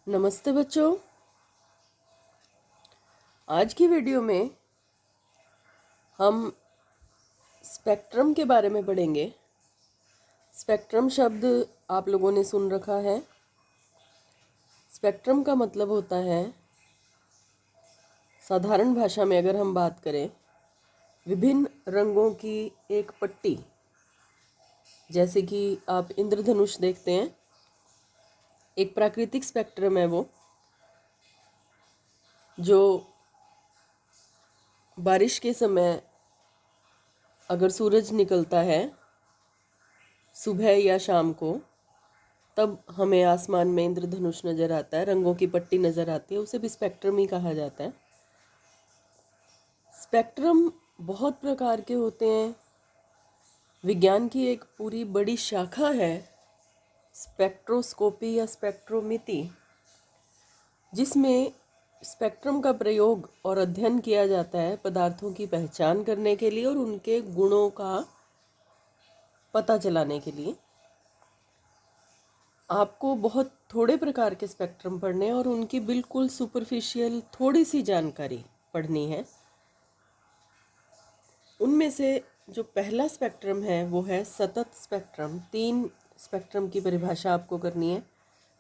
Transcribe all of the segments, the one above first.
नमस्ते बच्चों। आज की वीडियो में हम स्पेक्ट्रम के बारे में पढ़ेंगे। स्पेक्ट्रम शब्द आप लोगों ने सुन रखा है। स्पेक्ट्रम का मतलब होता है, साधारण भाषा में अगर हम बात करें, विभिन्न रंगों की एक पट्टी। जैसे कि आप इंद्रधनुष देखते हैं, एक प्राकृतिक स्पेक्ट्रम है वो, जो बारिश के समय अगर सूरज निकलता है सुबह या शाम को, तब हमें आसमान में इंद्रधनुष नज़र आता है, रंगों की पट्टी नज़र आती है, उसे भी स्पेक्ट्रम ही कहा जाता है। स्पेक्ट्रम बहुत प्रकार के होते हैं। विज्ञान की एक पूरी बड़ी शाखा है स्पेक्ट्रोस्कोपी या स्पेक्ट्रोमिति, जिसमें स्पेक्ट्रम का प्रयोग और अध्ययन किया जाता है पदार्थों की पहचान करने के लिए और उनके गुणों का पता चलाने के लिए। आपको बहुत थोड़े प्रकार के स्पेक्ट्रम पढ़ने और उनकी बिल्कुल सुपरफिशियल थोड़ी सी जानकारी पढ़नी है। उनमें से जो पहला स्पेक्ट्रम है वो है सतत स्पेक्ट्रम। 3 स्पेक्ट्रम की परिभाषा आपको करनी है: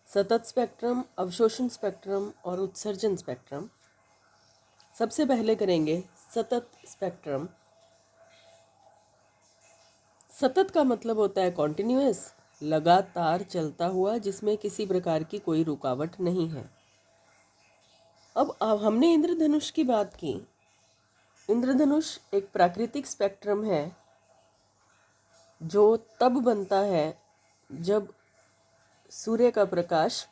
सतत स्पेक्ट्रम, अवशोषण स्पेक्ट्रम और उत्सर्जन स्पेक्ट्रम। सबसे पहले करेंगे सतत स्पेक्ट्रम। सतत का मतलब होता है कॉन्टिन्यूअस, लगातार चलता हुआ, जिसमें किसी प्रकार की कोई रुकावट नहीं है। अब हमने इंद्रधनुष की बात की। इंद्रधनुष एक प्राकृतिक स्पेक्ट्रम है जो तब बनता है जब सूर्य का प्रकाश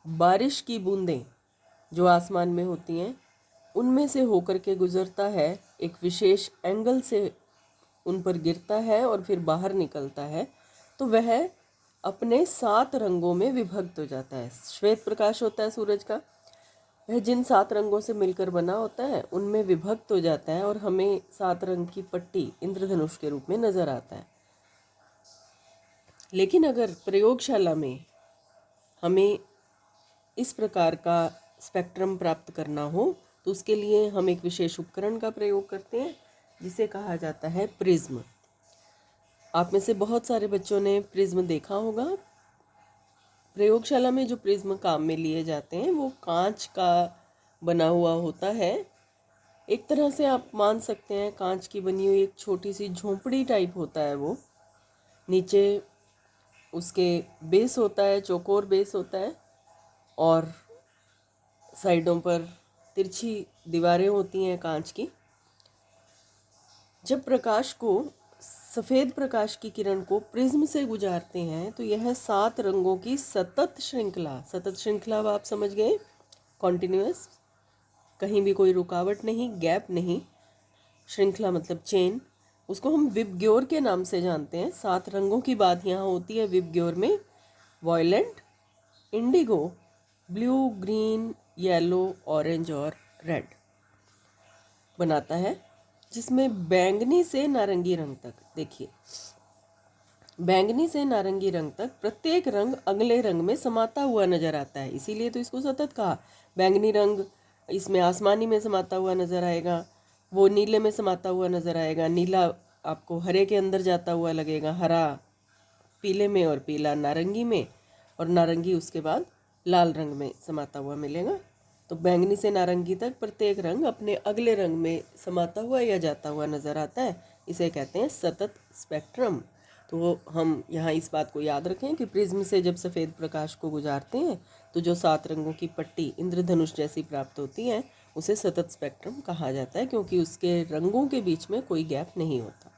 बारिश की बूंदें जो आसमान में होती हैं उनमें से होकर के गुजरता है, एक विशेष एंगल से उन पर गिरता है और फिर बाहर निकलता है, तो वह अपने 7 रंगों में विभक्त हो जाता है। श्वेत प्रकाश होता है सूरज का, वह जिन 7 रंगों से मिलकर बना होता है उनमें विभक्त हो जाता है और हमें 7 रंग की पट्टी इंद्रधनुष के रूप में नज़र आता है। लेकिन अगर प्रयोगशाला में हमें इस प्रकार का स्पेक्ट्रम प्राप्त करना हो तो उसके लिए हम एक विशेष उपकरण का प्रयोग करते हैं जिसे कहा जाता है प्रिज्म। आप में से बहुत सारे बच्चों ने प्रिज्म देखा होगा। प्रयोगशाला में जो प्रिज्म काम में लिए जाते हैं वो कांच का बना हुआ होता है। एक तरह से आप मान सकते हैं कांच की बनी हुई एक छोटी सी झोंपड़ी टाइप होता है वो। नीचे उसके बेस होता है, चौकोर बेस होता है, और साइडों पर तिरछी दीवारें होती हैं कांच की। जब प्रकाश को, सफ़ेद प्रकाश की किरण को प्रिज्म से गुजारते हैं तो यह 7 रंगों की सतत श्रृंखला अब आप समझ गए, कॉन्टिन्यूअस, कहीं भी कोई रुकावट नहीं, गैप नहीं, श्रृंखला मतलब चेन, उसको हम विबग्योर के नाम से जानते हैं। 7 रंगों की बात यहाँ होती है विबग्योर में। Violet, indigo, blue, green, yellow, orange और रेड बनाता है, जिसमें बैंगनी से नारंगी रंग तक, देखिए, बैंगनी से नारंगी रंग तक प्रत्येक रंग अगले रंग में समाता हुआ नजर आता है, इसीलिए तो इसको सतत कहा। बैंगनी रंग इसमें आसमानी में समाता हुआ नजर आएगा, वो नीले में समाता हुआ नजर आएगा, नीला आपको हरे के अंदर जाता हुआ लगेगा, हरा पीले में और पीला नारंगी में, और नारंगी उसके बाद लाल रंग में समाता हुआ मिलेगा। तो बैंगनी से नारंगी तक प्रत्येक रंग अपने अगले रंग में समाता हुआ या जाता हुआ नज़र आता है, इसे कहते हैं सतत स्पेक्ट्रम। तो हम यहाँ इस बात को याद रखें कि प्रिज्म से जब सफ़ेद प्रकाश को गुजारते हैं तो जो 7 रंगों की पट्टी इंद्रधनुष जैसी प्राप्त होती है उसे सतत स्पेक्ट्रम कहा जाता है, क्योंकि उसके रंगों के बीच में कोई गैप नहीं होता।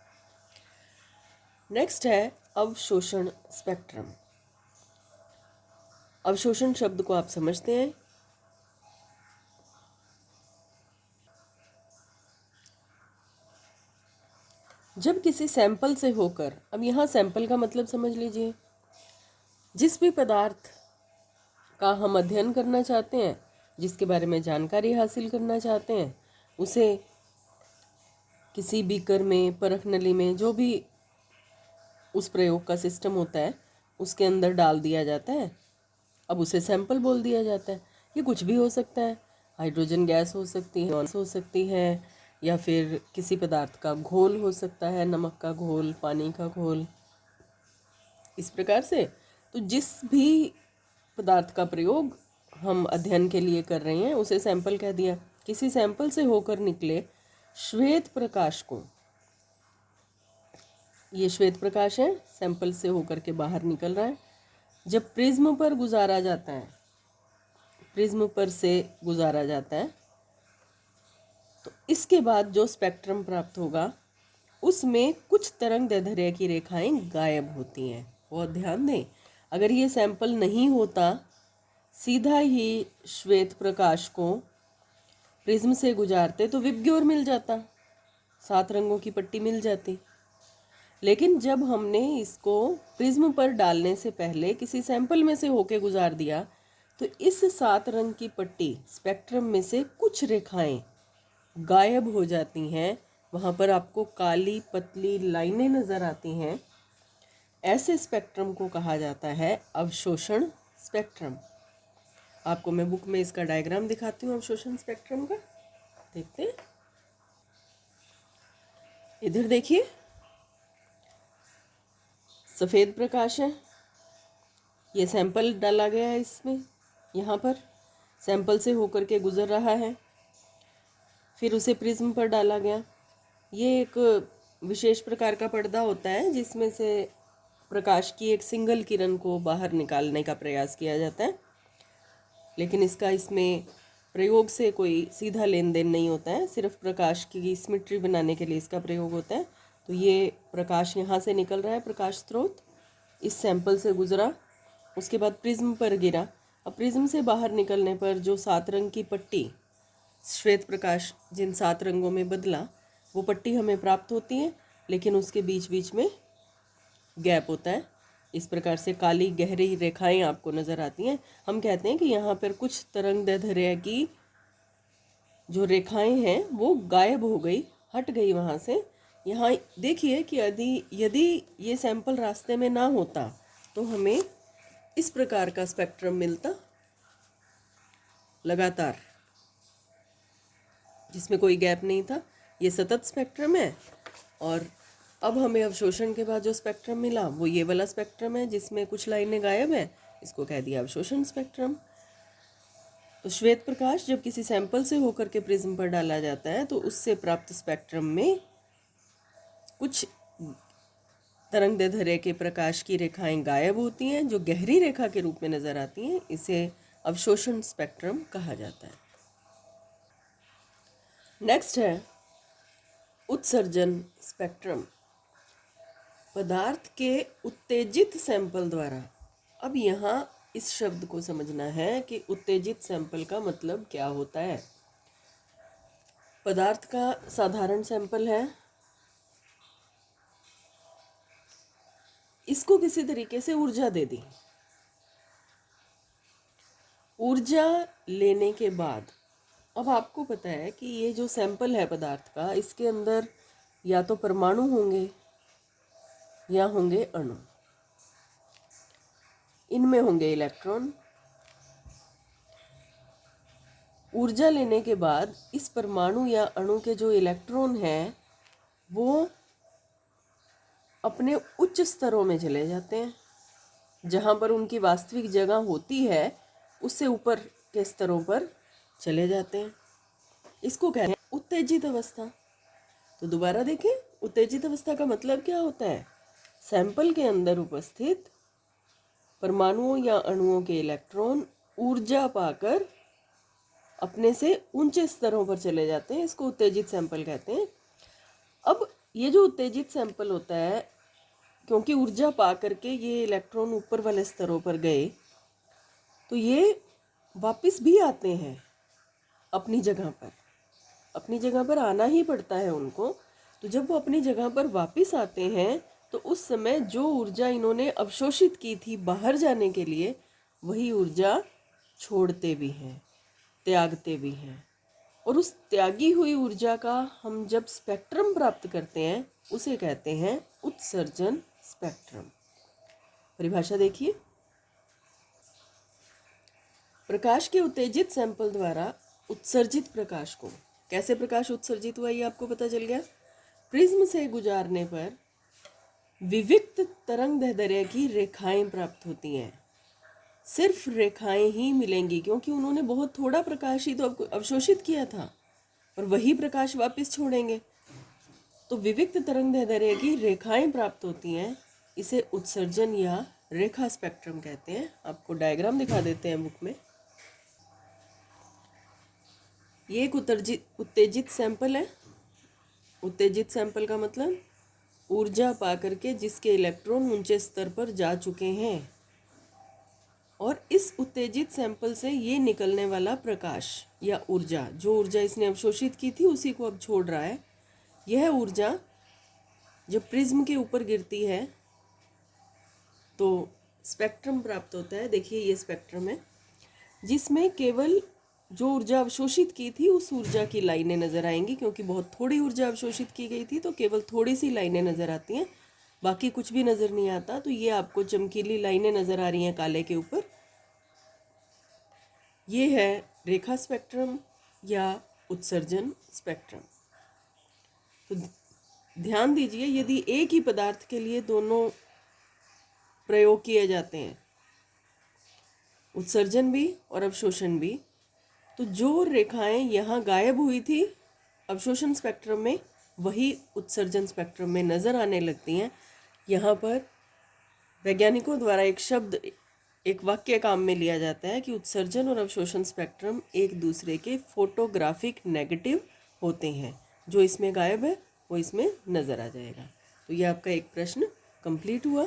नेक्स्ट है अवशोषण स्पेक्ट्रम। अवशोषण शब्द को आप समझते हैं। जब किसी सैंपल से होकर, अब यहाँ सैंपल का मतलब समझ लीजिए, जिस भी पदार्थ का हम अध्ययन करना चाहते हैं, जिसके बारे में जानकारी हासिल करना चाहते हैं, उसे किसी बीकर में, परख नली में, जो भी उस प्रयोग का सिस्टम होता है उसके अंदर डाल दिया जाता है। अब उसे सैंपल बोल दिया जाता है। ये कुछ भी हो सकता है, हाइड्रोजन गैस हो सकती है, हो सकती है, या फिर किसी पदार्थ का घोल हो सकता है, नमक का घोल, पानी का घोल, इस प्रकार से। तो जिस भी पदार्थ का प्रयोग हम अध्ययन के लिए कर रहे हैं उसे सैंपल कह दिया। किसी सैंपल से होकर निकले श्वेत प्रकाश को, ये श्वेत प्रकाश है, सैंपल से होकर के बाहर निकल रहा है, जब प्रिज्म पर गुजारा जाता है, प्रिज्म पर से गुजारा जाता है, तो इसके बाद जो स्पेक्ट्रम प्राप्त होगा उसमें कुछ तरंग दैर्ध्य की रेखाएं गायब होती हैं। बहुत ध्यान दें, अगर ये सैंपल नहीं होता, सीधा ही श्वेत प्रकाश को प्रिज्म से गुजारते तो विबग्योर मिल जाता, 7 रंगों की पट्टी मिल जाती। लेकिन जब हमने इसको प्रिज्म पर डालने से पहले किसी सैंपल में से होके गुजार दिया, तो इस 7 रंग की पट्टी स्पेक्ट्रम में से कुछ रेखाएं गायब हो जाती हैं। वहाँ पर आपको काली पतली लाइनें नज़र आती हैं। ऐसे स्पेक्ट्रम को कहा जाता है अवशोषण स्पेक्ट्रम। आपको मैं बुक में इसका डायग्राम दिखाती हूँ अवशोषण स्पेक्ट्रम का, देखते हैं। इधर देखिए, सफ़ेद प्रकाश है, ये सैंपल डाला गया है इसमें, यहाँ पर सैंपल से होकर के गुजर रहा है, फिर उसे प्रिज्म पर डाला गया। ये एक विशेष प्रकार का पर्दा होता है जिसमें से प्रकाश की एक सिंगल किरण को बाहर निकालने का प्रयास किया जाता है, लेकिन इसका इसमें प्रयोग से कोई सीधा लेन देन नहीं होता है, सिर्फ प्रकाश की सिमेट्री बनाने के लिए इसका प्रयोग होता है। तो ये प्रकाश यहाँ से निकल रहा है, प्रकाश स्रोत इस सैंपल से गुजरा, उसके बाद प्रिज्म पर गिरा। अब प्रिज्म से बाहर निकलने पर जो 7 रंग की पट्टी, श्वेत प्रकाश जिन 7 रंगों में बदला, वो पट्टी हमें प्राप्त होती है, लेकिन उसके बीच बीच में गैप होता है। इस प्रकार से काली गहरी रेखाएं आपको नज़र आती हैं। हम कहते हैं कि यहाँ पर कुछ तरंग दैर्ध्य की जो रेखाएं हैं वो गायब हो गई, हट गई वहाँ से। यहाँ देखिए कि यदि ये सैंपल रास्ते में ना होता तो हमें इस प्रकार का स्पेक्ट्रम मिलता, लगातार, जिसमें कोई गैप नहीं था। ये सतत स्पेक्ट्रम है। और अब हमें अवशोषण के बाद जो स्पेक्ट्रम मिला वो ये वाला स्पेक्ट्रम है जिसमें कुछ लाइनें गायब हैं, इसको कह दिया अवशोषण स्पेक्ट्रम। तो श्वेत प्रकाश जब किसी सैंपल से होकर के प्रिज्म पर डाला जाता है तो उससे प्राप्त स्पेक्ट्रम में कुछ तरंग दैर्ध्य के प्रकाश की रेखाएं गायब होती हैं जो गहरी रेखा के रूप में नज़र आती हैं। इसे अवशोषण स्पेक्ट्रम कहा जाता है। नेक्स्ट है उत्सर्जन स्पेक्ट्रम, पदार्थ के उत्तेजित सैंपल द्वारा। अब यहाँ इस शब्द को समझना है कि उत्तेजित सैंपल का मतलब क्या होता है। पदार्थ का साधारण सैंपल है, इसको किसी तरीके से ऊर्जा दे दी, ऊर्जा लेने के बाद अब आपको पता है कि ये जो सैंपल है पदार्थ का, इसके अंदर या तो परमाणु होंगे या होंगे अणु, इनमें होंगे इलेक्ट्रॉन। ऊर्जा लेने के बाद इस परमाणु या अणु के जो इलेक्ट्रॉन हैं वो अपने उच्च स्तरों में चले जाते हैं, जहाँ पर उनकी वास्तविक जगह होती है उससे ऊपर के स्तरों पर चले जाते हैं। इसको कहते हैं उत्तेजित अवस्था। तो दोबारा देखें, उत्तेजित अवस्था का मतलब क्या होता है? सैंपल के अंदर उपस्थित परमाणुओं या अणुओं के इलेक्ट्रॉन ऊर्जा पाकर अपने से ऊंचे स्तरों पर चले जाते हैं, इसको उत्तेजित सैंपल कहते हैं। अब ये जो उत्तेजित सैंपल होता है, क्योंकि ऊर्जा पा करके ये इलेक्ट्रॉन ऊपर वाले स्तरों पर गए, तो ये वापस भी आते हैं अपनी जगह पर, अपनी जगह पर आना ही पड़ता है उनको। तो जब वो अपनी जगह पर वापस आते हैं तो उस समय जो ऊर्जा इन्होंने अवशोषित की थी बाहर जाने के लिए, वही ऊर्जा छोड़ते भी हैं, त्यागते भी हैं। और उस त्यागी हुई ऊर्जा का हम जब स्पेक्ट्रम प्राप्त करते हैं उसे कहते हैं उत्सर्जन स्पेक्ट्रम। परिभाषा देखिए, प्रकाश के उत्तेजित सैंपल द्वारा उत्सर्जित प्रकाश को, कैसे प्रकाश उत्सर्जित हुआ ये आपको पता चल गया। प्रिज्म से गुजारने पर विविक्त तरंग दैर्ध्य की रेखाएं प्राप्त होती हैं। सिर्फ रेखाएं ही मिलेंगी क्योंकि उन्होंने बहुत थोड़ा प्रकाश ही तो अवशोषित किया था और वही प्रकाश वापस छोड़ेंगे। तो विविक्त तरंग दैर्ध्य की रेखाएं प्राप्त होती हैं, इसे उत्सर्जन या रेखा स्पेक्ट्रम कहते हैं। आपको डायग्राम दिखा देते हैं बुक में। ये एक उत्तेजित सैंपल है। उत्तेजित सैंपल का मतलब ऊर्जा पाकर के जिसके इलेक्ट्रॉन ऊंचे स्तर पर जा चुके हैं, और इस उत्तेजित सैंपल से ये निकलने वाला प्रकाश या ऊर्जा, जो ऊर्जा इसने अवशोषित की थी उसी को अब छोड़ रहा है। यह ऊर्जा जब प्रिज्म के ऊपर गिरती है तो स्पेक्ट्रम प्राप्त होता है। देखिए ये स्पेक्ट्रम है जिसमें केवल जो ऊर्जा अवशोषित की थी उस ऊर्जा की लाइनें नज़र आएंगी, क्योंकि बहुत थोड़ी ऊर्जा अवशोषित की गई थी तो केवल थोड़ी सी लाइनें नज़र आती हैं, बाकी कुछ भी नज़र नहीं आता। तो ये आपको चमकीली लाइनें नज़र आ रही हैं काले के ऊपर, ये है रेखा स्पेक्ट्रम या उत्सर्जन स्पेक्ट्रम। तो ध्यान दीजिए, यदि एक ही पदार्थ के लिए दोनों प्रयोग किए जाते हैं, उत्सर्जन भी और अवशोषण भी, तो जो रेखाएं यहाँ गायब हुई थी अवशोषण स्पेक्ट्रम में वही उत्सर्जन स्पेक्ट्रम में नज़र आने लगती हैं। यहाँ पर वैज्ञानिकों द्वारा एक शब्द, एक वाक्य काम में लिया जाता है कि उत्सर्जन और अवशोषण स्पेक्ट्रम एक दूसरे के फोटोग्राफिक नेगेटिव होते हैं। जो इसमें गायब है वो इसमें नज़र आ जाएगा। तो ये आपका एक प्रश्न कंप्लीट हुआ।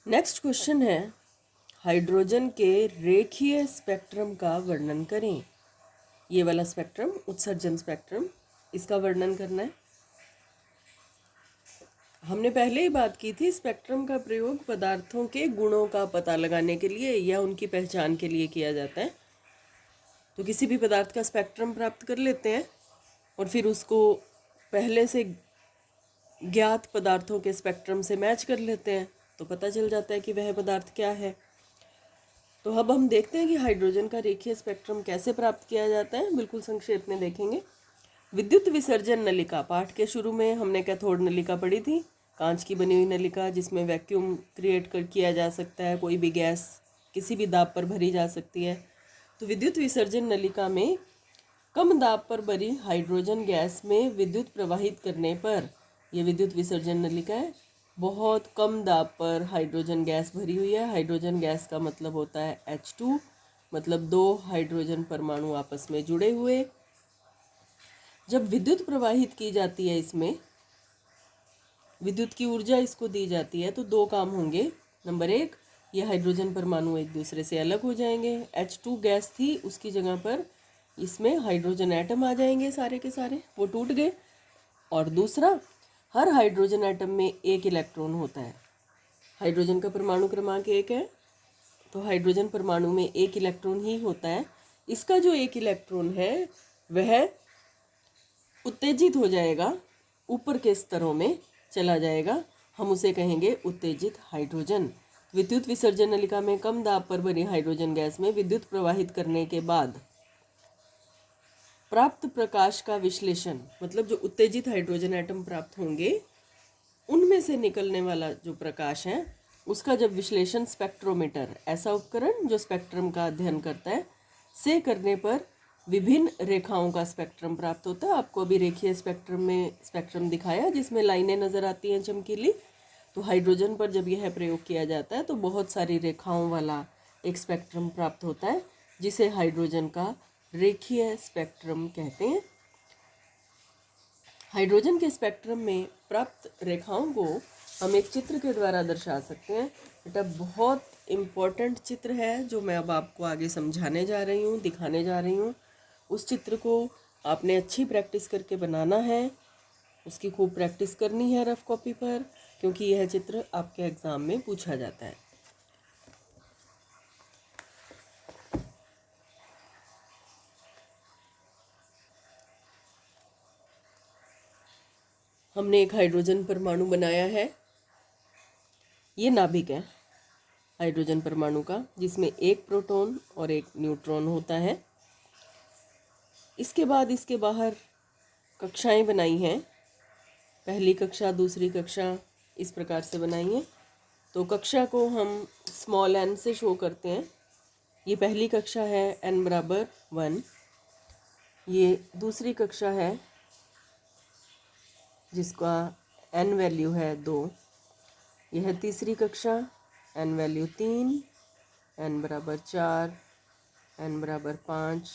नेक्स्ट क्वेश्चन है, हाइड्रोजन के रेखीय स्पेक्ट्रम का वर्णन करें। ये वाला स्पेक्ट्रम उत्सर्जन स्पेक्ट्रम, इसका वर्णन करना है। हमने पहले ही बात की थी, स्पेक्ट्रम का प्रयोग पदार्थों के गुणों का पता लगाने के लिए या उनकी पहचान के लिए किया जाता है। तो किसी भी पदार्थ का स्पेक्ट्रम प्राप्त कर लेते हैं और फिर उसको पहले से ज्ञात पदार्थों के स्पेक्ट्रम से मैच कर लेते हैं, तो पता चल जाता है कि वह पदार्थ क्या है। तो अब हम देखते हैं कि हाइड्रोजन का रेखीय स्पेक्ट्रम कैसे प्राप्त किया जाता है। बिल्कुल संक्षेप में देखेंगे। विद्युत विसर्जन नलिका, पाठ के शुरू में हमने कैथोड नलिका पढ़ी थी, कांच की बनी हुई नलिका जिसमें वैक्यूम क्रिएट किया जा सकता है, कोई भी गैस किसी भी दाब पर भरी जा सकती है। तो विद्युत विसर्जन नलिका में कम दाब पर भरी हाइड्रोजन गैस में विद्युत प्रवाहित करने पर, यह विद्युत विसर्जन नलिका है, बहुत कम दाब पर हाइड्रोजन गैस भरी हुई है। हाइड्रोजन गैस का मतलब होता है H2, मतलब दो हाइड्रोजन परमाणु आपस में जुड़े हुए। जब विद्युत प्रवाहित की जाती है, इसमें विद्युत की ऊर्जा इसको दी जाती है, तो दो काम होंगे। नंबर एक, ये हाइड्रोजन परमाणु एक दूसरे से अलग हो जाएंगे। H2 गैस थी, उसकी जगह पर इसमें हाइड्रोजन एटम आ जाएंगे, सारे के सारे वो टूट गए। और दूसरा, हर हाइड्रोजन एटम में एक इलेक्ट्रॉन होता है। हाइड्रोजन का परमाणु क्रमांक 1 है, तो हाइड्रोजन परमाणु में एक इलेक्ट्रॉन ही होता है। इसका जो एक इलेक्ट्रॉन है वह उत्तेजित हो जाएगा, ऊपर के स्तरों में चला जाएगा, हम उसे कहेंगे उत्तेजित हाइड्रोजन। विद्युत विसर्जन नलिका में कम दाब पर भरी हाइड्रोजन गैस में विद्युत प्रवाहित करने के बाद प्राप्त प्रकाश का विश्लेषण, मतलब जो उत्तेजित हाइड्रोजन एटम प्राप्त होंगे उनमें से निकलने वाला जो प्रकाश है उसका जब विश्लेषण स्पेक्ट्रोमीटर, ऐसा उपकरण जो स्पेक्ट्रम का अध्ययन करता है, से करने पर विभिन्न रेखाओं का स्पेक्ट्रम प्राप्त होता है। आपको अभी रेखीय स्पेक्ट्रम में स्पेक्ट्रम दिखाया जिसमें लाइनें नज़र आती हैं चमकीली। तो हाइड्रोजन पर जब यह प्रयोग किया जाता है तो बहुत सारी रेखाओं वाला एक स्पेक्ट्रम प्राप्त होता है, जिसे हाइड्रोजन का रेखीय स्पेक्ट्रम कहते हैं। हाइड्रोजन के स्पेक्ट्रम में प्राप्त रेखाओं को हम एक चित्र के द्वारा दर्शा सकते हैं। बेटा बहुत इम्पोर्टेंट चित्र है जो मैं अब आपको आगे समझाने जा रही हूँ, दिखाने जा रही हूँ। उस चित्र को आपने अच्छी प्रैक्टिस करके बनाना है, उसकी खूब प्रैक्टिस करनी है रफ कॉपी पर, क्योंकि यह चित्र आपके एग्ज़ाम में पूछा जाता है। हमने एक हाइड्रोजन परमाणु बनाया है, ये नाभिक है। हाइड्रोजन परमाणु का, जिसमें एक प्रोटॉन और एक न्यूट्रॉन होता है। इसके बाद इसके बाहर कक्षाएं बनाई हैं, पहली कक्षा, दूसरी कक्षा, इस प्रकार से बनाई हैं। तो कक्षा को हम स्मॉल n से शो करते हैं। ये पहली कक्षा है n बराबर 1, ये दूसरी कक्षा है जिसका n वैल्यू है 2, यह तीसरी कक्षा n वैल्यू 3, n बराबर 4, n बराबर 5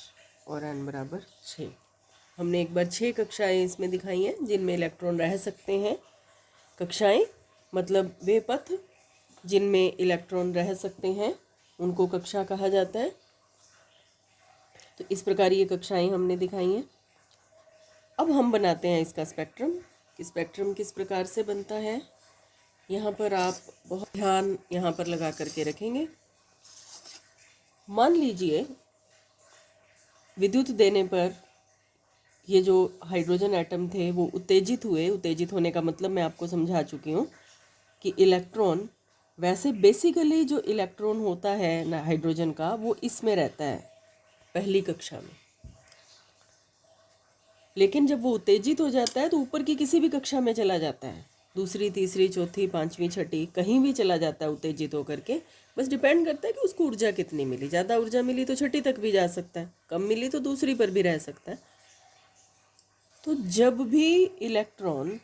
और n बराबर 6। हमने एक बार 6 कक्षाएं इसमें दिखाई हैं जिनमें इलेक्ट्रॉन रह सकते हैं। कक्षाएं मतलब वे पथ जिनमें इलेक्ट्रॉन रह सकते हैं, उनको कक्षा कहा जाता है। तो इस प्रकार ये कक्षाएं हमने दिखाई हैं। अब हम बनाते हैं इसका स्पेक्ट्रम कि स्पेक्ट्रम किस प्रकार से बनता है। यहाँ पर आप बहुत ध्यान यहाँ पर लगा करके रखेंगे। मान लीजिए विद्युत देने पर ये जो हाइड्रोजन एटम थे वो उत्तेजित हुए। उत्तेजित होने का मतलब मैं आपको समझा चुकी हूँ कि इलेक्ट्रॉन, वैसे बेसिकली जो इलेक्ट्रॉन होता है ना हाइड्रोजन का, वो इसमें रहता है पहली कक्षा में, लेकिन जब वो उत्तेजित हो जाता है तो ऊपर की किसी भी कक्षा में चला जाता है, दूसरी, तीसरी, चौथी, पांचवी, छठी, कहीं भी चला जाता है उत्तेजित होकर के। बस डिपेंड करता है कि उसको ऊर्जा कितनी मिली। ज़्यादा ऊर्जा मिली तो छठी तक भी जा सकता है, कम मिली तो दूसरी पर भी रह सकता है। तो जब भी इलेक्ट्रॉन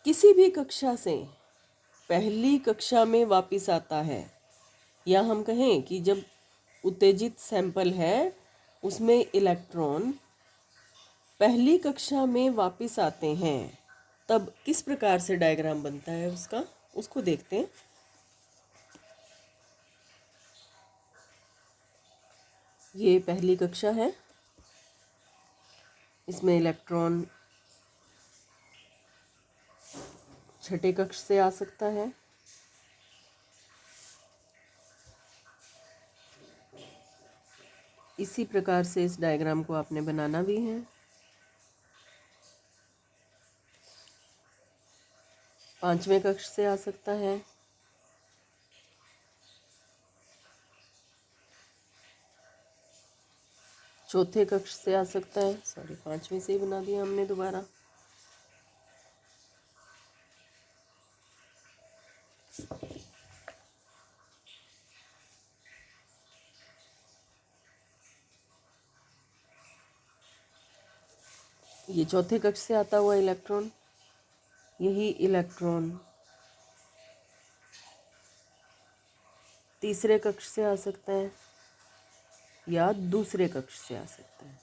किसी भी कक्षा से पहली कक्षा में वापस आता है, या हम कहें कि जब उत्तेजित सैंपल है उसमें इलेक्ट्रॉन पहली कक्षा में वापस आते हैं, तब किस प्रकार से डायग्राम बनता है उसका, उसको देखते हैं। ये पहली कक्षा है, इसमें इलेक्ट्रॉन छठे कक्ष से आ सकता है। इसी प्रकार से इस डायग्राम को आपने बनाना भी है। पांचवें कक्ष से आ सकता है, चौथे कक्ष से आ सकता है, सॉरी पांचवें से ही बना दिया हमने दोबारा। ये चौथे कक्ष से आता हुआ इलेक्ट्रॉन, यही इलेक्ट्रॉन तीसरे कक्ष से आ सकता है या दूसरे कक्ष से आ सकता है।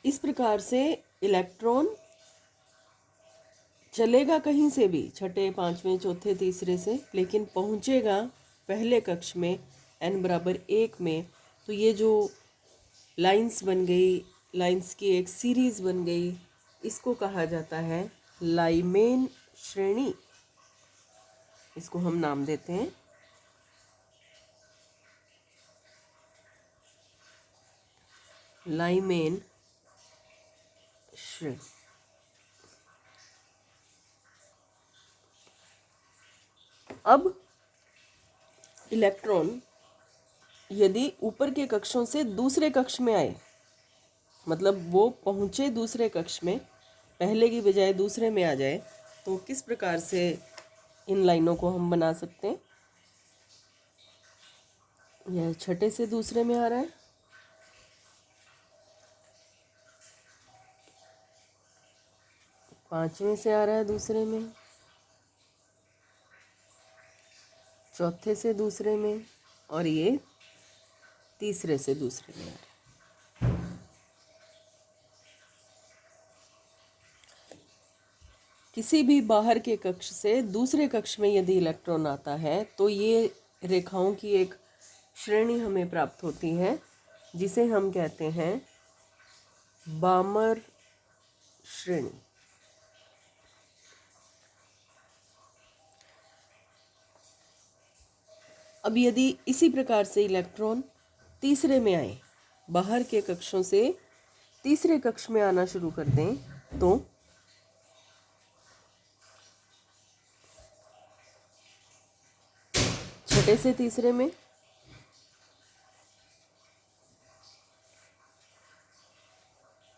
इस प्रकार से इलेक्ट्रॉन चलेगा कहीं से भी, छठे, पांचवें, चौथे, तीसरे से, लेकिन पहुंचेगा पहले कक्ष में n बराबर 1 में। तो ये जो लाइंस बन गई, लाइंस की एक सीरीज बन गई, इसको कहा जाता है लाइमेन श्रेणी। इसको हम नाम देते हैं लाइमेन श्रेणी। अब इलेक्ट्रॉन यदि ऊपर के कक्षों से दूसरे कक्ष में आए, मतलब वो पहुँचे दूसरे कक्ष में, पहले की बजाय दूसरे में आ जाए, तो किस प्रकार से इन लाइनों को हम बना सकते हैं। यह छठे से दूसरे में आ रहा है, पांचवें से आ रहा है दूसरे में, चौथे से दूसरे में, और ये तीसरे से दूसरे में आ रहा है। किसी भी बाहर के कक्ष से दूसरे कक्ष में यदि इलेक्ट्रॉन आता है तो ये रेखाओं की एक श्रेणी हमें प्राप्त होती है, जिसे हम कहते हैं बामर श्रेणी। अब यदि इसी प्रकार से इलेक्ट्रॉन तीसरे में आए, बाहर के कक्षों से तीसरे कक्ष में आना शुरू कर दें, तो छठे से तीसरे में,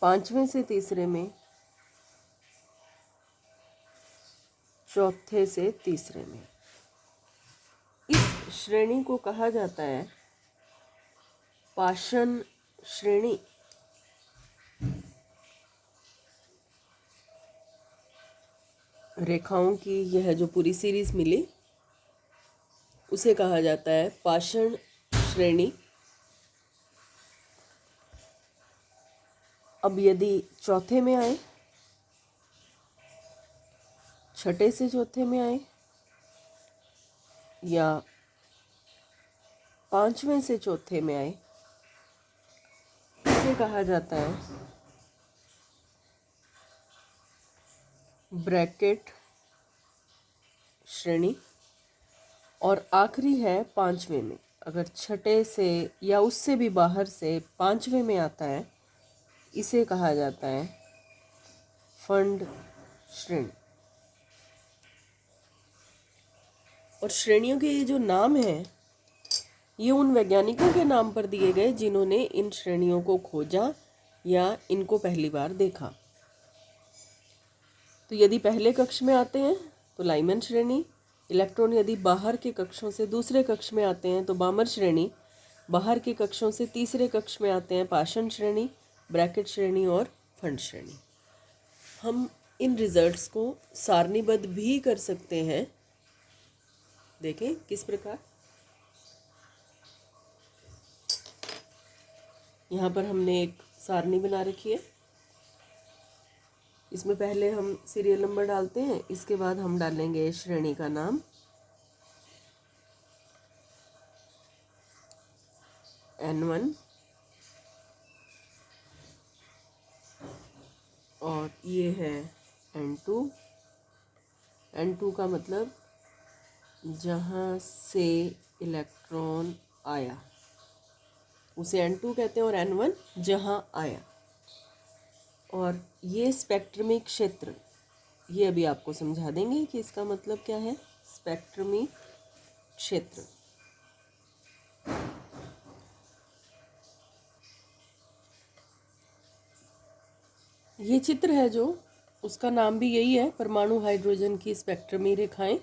पांचवें से तीसरे में, चौथे से तीसरे में। इस श्रेणी को कहा जाता है पाषाण श्रेणी। रेखाओं की यह जो पूरी सीरीज मिली उसे कहा जाता है पाषाण श्रेणी। अब यदि चौथे में आए, छठे से चौथे में आए, या पांचवें से चौथे में आए, इसे कहा जाता है ब्रैकेट श्रेणी। और आखिरी है पांचवें में। अगर छठे से या उससे भी बाहर से पांचवें में आता है, इसे कहा जाता है फंड श्रेणी। और श्रेणियों के ये जो नाम हैं, ये उन वैज्ञानिकों के नाम पर दिए गए जिन्होंने इन श्रेणियों को खोजा या इनको पहली बार देखा। तो यदि पहले कक्ष में आते हैं तो लाइमन श्रेणी। इलेक्ट्रॉन यदि बाहर के कक्षों से दूसरे कक्ष में आते हैं तो बामर श्रेणी। बाहर के कक्षों से तीसरे कक्ष में आते हैं पाषाण श्रेणी, ब्रैकेट श्रेणी और फंड श्रेणी। हम इन रिजल्ट्स को सारणीबद्ध भी कर सकते हैं। देखें किस प्रकार। यहाँ पर हमने एक सारणी बना रखी है। इसमें पहले हम सीरियल नंबर डालते हैं, इसके बाद हम डालेंगे श्रेणी का नाम। N1 और ये है N2। N2 का मतलब जहाँ से इलेक्ट्रॉन आया उसे N2 कहते हैं, और N1 जहाँ आया। और ये स्पेक्ट्रमी क्षेत्र, ये अभी आपको समझा देंगे कि इसका मतलब क्या है। स्पेक्ट्रमी क्षेत्र। ये चित्र है जो, उसका नाम भी यही है, परमाणु हाइड्रोजन की स्पेक्ट्रमी रेखाएं।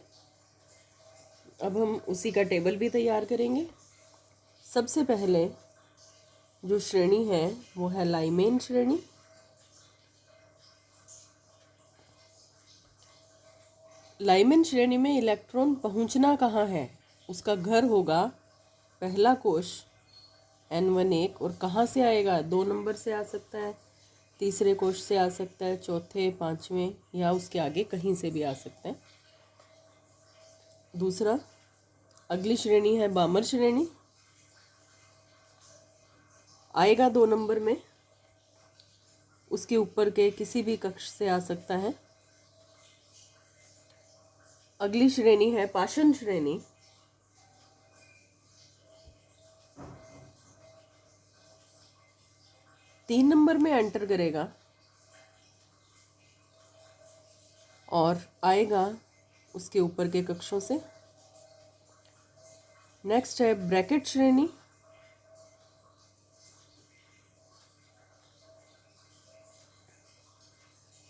अब हम उसी का टेबल भी तैयार करेंगे। सबसे पहले जो श्रेणी है वो है लाइमेन श्रेणी। लाइमेन श्रेणी में इलेक्ट्रॉन पहुंचना कहाँ है, उसका घर होगा पहला कोश N1 1। और कहाँ से आएगा, 2 नंबर से आ सकता है, तीसरे कोश से आ सकता है, चौथे, पांचवें या उसके आगे कहीं से भी आ सकता है। दूसरा, अगली श्रेणी है बामर श्रेणी। आएगा 2 नंबर में, उसके ऊपर के किसी भी कक्ष से आ सकता है। अगली श्रेणी है पाषाण श्रेणी। तीन नंबर में एंटर करेगा और आएगा उसके ऊपर के कक्षों से। नेक्स्ट है ब्रैकेट श्रेणी।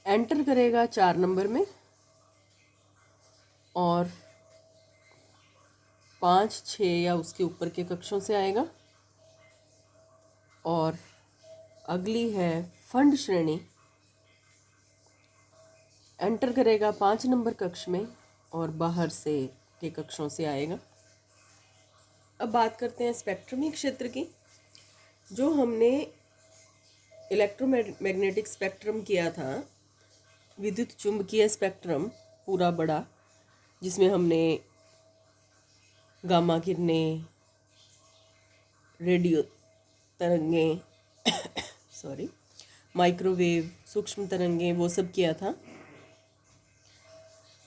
एंटर करेगा 4 नंबर में और 5, 6 या उसके ऊपर के कक्षों से आएगा। और अगली है फंड श्रेणी। एंटर करेगा 5 नंबर कक्ष में और बाहर से के कक्षों से आएगा। अब बात करते हैं स्पेक्ट्रमी क्षेत्र की। जो हमने इलेक्ट्रोमैग्नेटिक स्पेक्ट्रम किया था, विद्युत चुंबकीय स्पेक्ट्रम पूरा बड़ा, जिसमें हमने गामा किरणें, रेडियो तरंगें माइक्रोवेव, सूक्ष्म तरंगें, वो सब किया था,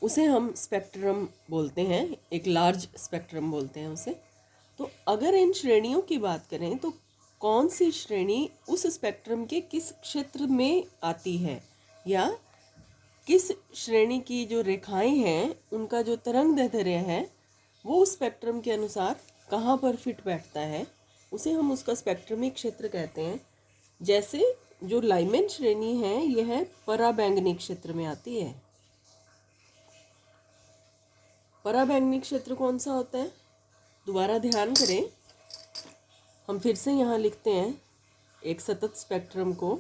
उसे हम स्पेक्ट्रम बोलते हैं, एक लार्ज स्पेक्ट्रम बोलते हैं उसे। तो अगर इन श्रेणियों की बात करें तो कौन सी श्रेणी उस स्पेक्ट्रम के किस क्षेत्र में आती है, या किस श्रेणी की जो रेखाएं हैं उनका जो तरंग दैर्ध्य है वो उस स्पेक्ट्रम के अनुसार कहाँ पर फिट बैठता है उसे हम उसका स्पेक्ट्रमिक क्षेत्र कहते हैं। जैसे जो लाइमेन श्रेणी है यह पराबैंगनी क्षेत्र में आती है। पराबैंगनी क्षेत्र कौन सा होता है? दोबारा ध्यान करें, हम फिर से यहाँ लिखते हैं एक सतत स्पेक्ट्रम को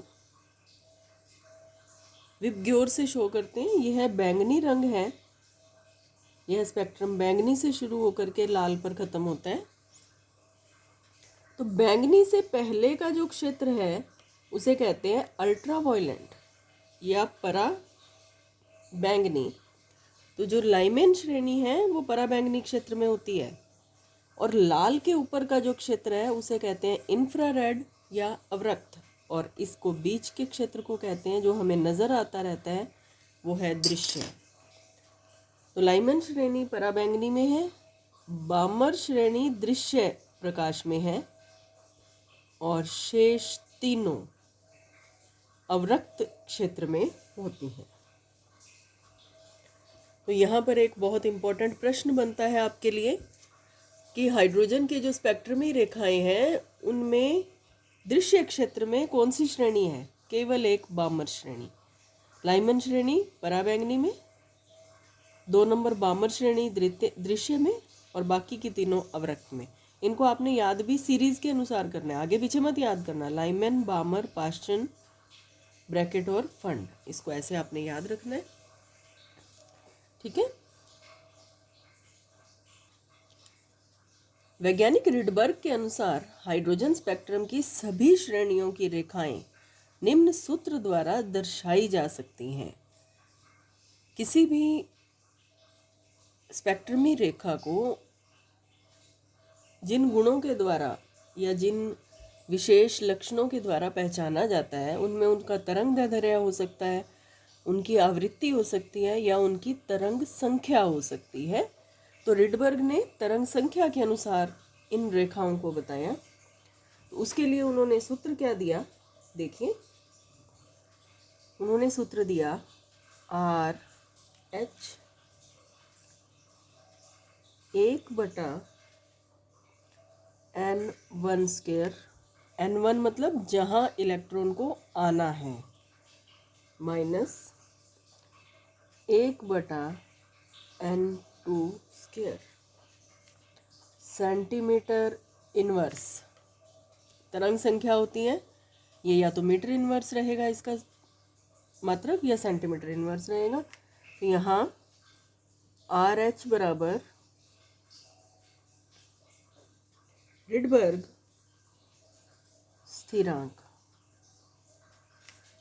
विबग्योर से शो करते हैं। यह बैंगनी रंग है, यह स्पेक्ट्रम बैंगनी से शुरू होकर के लाल पर ख़त्म होता है। तो बैंगनी से पहले का जो क्षेत्र है उसे कहते हैं अल्ट्रावायलेंट या परा बैंगनी। तो जो लाइमेन श्रेणी है वो पराबैंगनी क्षेत्र में होती है, और लाल के ऊपर का जो क्षेत्र है उसे कहते हैं इंफ्रारेड या अवरक्त, और इसको बीच के क्षेत्र को कहते हैं जो हमें नज़र आता रहता है वो है दृश्य। तो लाइमेन श्रेणी पराबैंगनी में है, बामर श्रेणी दृश्य प्रकाश में है, और शेष तीनों अवरक्त क्षेत्र में होती हैं। तो यहाँ पर एक बहुत इम्पोर्टेंट प्रश्न बनता है आपके लिए कि हाइड्रोजन के जो स्पेक्ट्रमी रेखाएं हैं उनमें दृश्य क्षेत्र में कौन सी श्रेणी है? केवल एक बामर श्रेणी। लाइमन श्रेणी पराबैंगनी में, 2 नंबर बामर श्रेणी दृश्य में, और बाकी की तीनों अवरक्त में। इनको आपने याद भी सीरीज के अनुसार करना है, आगे पीछे मत याद करना। लाइमन, बामर, पाश्चन, ब्रैकेट और फंड, इसको ऐसे आपने याद रखना है, ठीक है। वैज्ञानिक रिडबर्ग के अनुसार हाइड्रोजन स्पेक्ट्रम की सभी श्रेणियों की रेखाएं निम्न सूत्र द्वारा दर्शाई जा सकती हैं। किसी भी स्पेक्ट्रमी रेखा को जिन गुणों के द्वारा या जिन विशेष लक्षणों के द्वारा पहचाना जाता है उनमें उनका तरंग दैर्ध्य हो सकता है, उनकी आवृत्ति हो सकती है, या उनकी तरंग संख्या हो सकती है। तो रिडबर्ग ने तरंग संख्या के अनुसार इन रेखाओं को बताया। तो उसके लिए उन्होंने सूत्र क्या दिया, देखिए। उन्होंने सूत्र दिया RH 1/N1², N1 मतलब जहाँ इलेक्ट्रॉन को आना है, माइनस 1/N2² सेंटीमीटर इनवर्स तरंग संख्या होती है। ये या तो मीटर इनवर्स रहेगा इसका मात्रक, या सेंटीमीटर इनवर्स रहेगा। तो यहाँ RH बराबर रिडबर्ग स्थिरांक,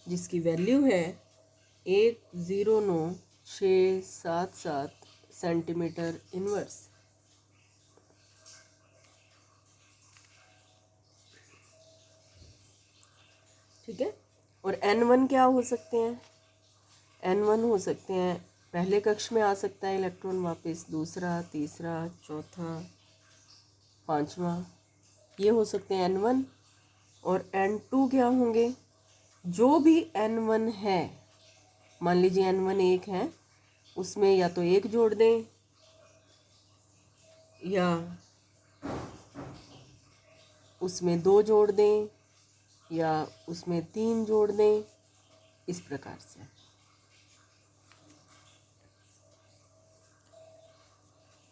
जिसकी वैल्यू है 109,677 सेंटीमीटर इनवर्स। ठीक है। और N1 क्या हो सकते हैं? N1 हो सकते हैं पहले कक्ष में आ सकता है इलेक्ट्रॉन वापस, दूसरा, तीसरा, चौथा, पांचवा, ये हो सकते हैं N1। और N2 क्या होंगे? जो भी N1 है, मान लीजिए N1 1 है, उसमें या तो 1 जोड़ दें या उसमें 2 जोड़ दें या उसमें 3 जोड़ दें, इस प्रकार से।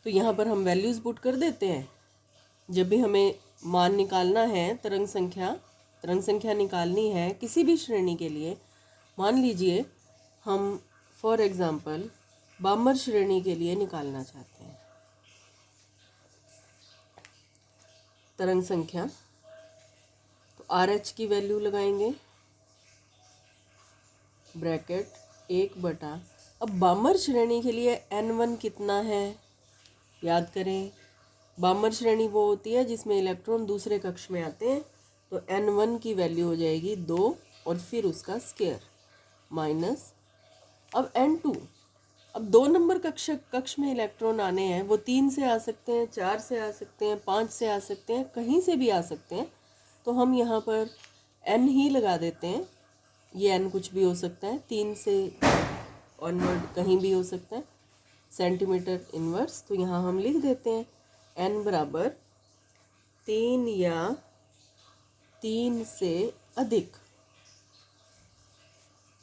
तो यहाँ पर हम वैल्यूज़ पुट कर देते हैं। जब भी हमें मान निकालना है, तरंग संख्या निकालनी है किसी भी श्रेणी के लिए, मान लीजिए हम फॉर एग्जांपल बामर श्रेणी के लिए निकालना चाहते हैं तरंग संख्या, तो RH की वैल्यू लगाएंगे, ब्रैकेट 1/। अब बामर श्रेणी के लिए N1 कितना है याद करें। बामर श्रेणी वो होती है जिसमें इलेक्ट्रॉन दूसरे कक्ष में आते हैं। तो N1 की वैल्यू हो जाएगी 2 और फिर उसका स्क्वायर माइनस। अब N2, अब 2 नंबर कक्ष में इलेक्ट्रॉन आने हैं, वो 3 से आ सकते हैं, 4 से आ सकते हैं, 5 से आ सकते हैं, कहीं से भी आ सकते हैं। तो हम यहाँ पर N ही लगा देते हैं। ये N कुछ भी हो सकता है, 3 से ऑनवर्ड कहीं भी हो सकता है। Centimetre inverse. तो यहाँ हम लिख देते हैं n बराबर 3 या 3 से अधिक,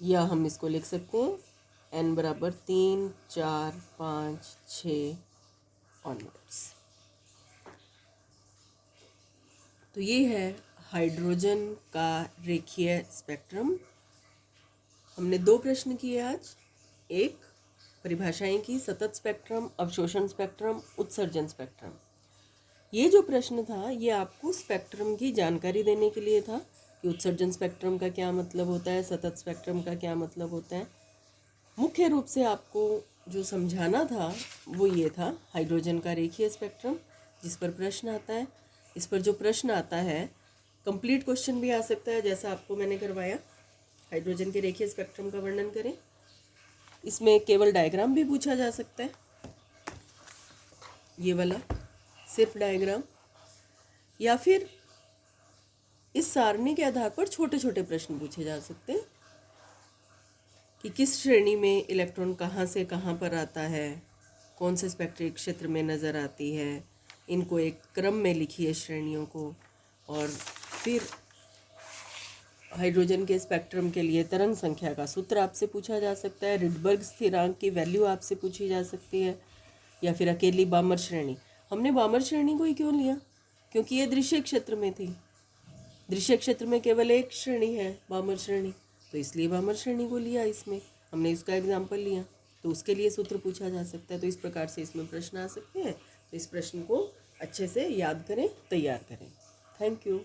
या हम इसको लिख सकते हैं n बराबर 3, 4, 5, 6 ऑनवर्ड्स। तो ये है हाइड्रोजन का रेखीय स्पेक्ट्रम। हमने 2 प्रश्न किए आज। एक परिभाषाएं की, सतत स्पेक्ट्रम, अवशोषण स्पेक्ट्रम, उत्सर्जन स्पेक्ट्रम। ये जो प्रश्न था ये आपको स्पेक्ट्रम की जानकारी देने के लिए था कि उत्सर्जन स्पेक्ट्रम का क्या मतलब होता है, सतत स्पेक्ट्रम का क्या मतलब होता है। मुख्य रूप से आपको जो समझाना था वो ये था हाइड्रोजन का रेखीय स्पेक्ट्रम, जिस पर प्रश्न आता है। इस पर जो प्रश्न आता है कंप्लीट क्वेश्चन भी आ सकता है, जैसा आपको मैंने करवाया। हाइड्रोजन के रेखीय स्पेक्ट्रम का वर्णन करें। इसमें केवल डायग्राम भी पूछा जा सकता है, ये वाला सिर्फ डायग्राम, या फिर इस सारणी के आधार पर छोटे छोटे प्रश्न पूछे जा सकते हैं कि किस श्रेणी में इलेक्ट्रॉन कहाँ से कहाँ पर आता है, कौन से स्पेक्ट्रिक क्षेत्र में नज़र आती है, इनको एक क्रम में लिखिए श्रेणियों को। और फिर हाइड्रोजन के स्पेक्ट्रम के लिए तरंग संख्या का सूत्र आपसे पूछा जा सकता है, रिडबर्ग स्थिरांक की वैल्यू आपसे पूछी जा सकती है, या फिर अकेली बामर श्रेणी। हमने बामर श्रेणी को ही क्यों लिया? क्योंकि ये दृश्य क्षेत्र में थी। दृश्य क्षेत्र में केवल एक श्रेणी है, बामर श्रेणी, तो इसलिए बामर श्रेणी को लिया। इसमें हमने इसका एग्जाम्पल लिया, तो उसके लिए सूत्र पूछा जा सकता है। तो इस प्रकार से इसमें प्रश्न आ सकते हैं। तो इस प्रश्न को अच्छे से याद करें, तैयार करें। Thank you.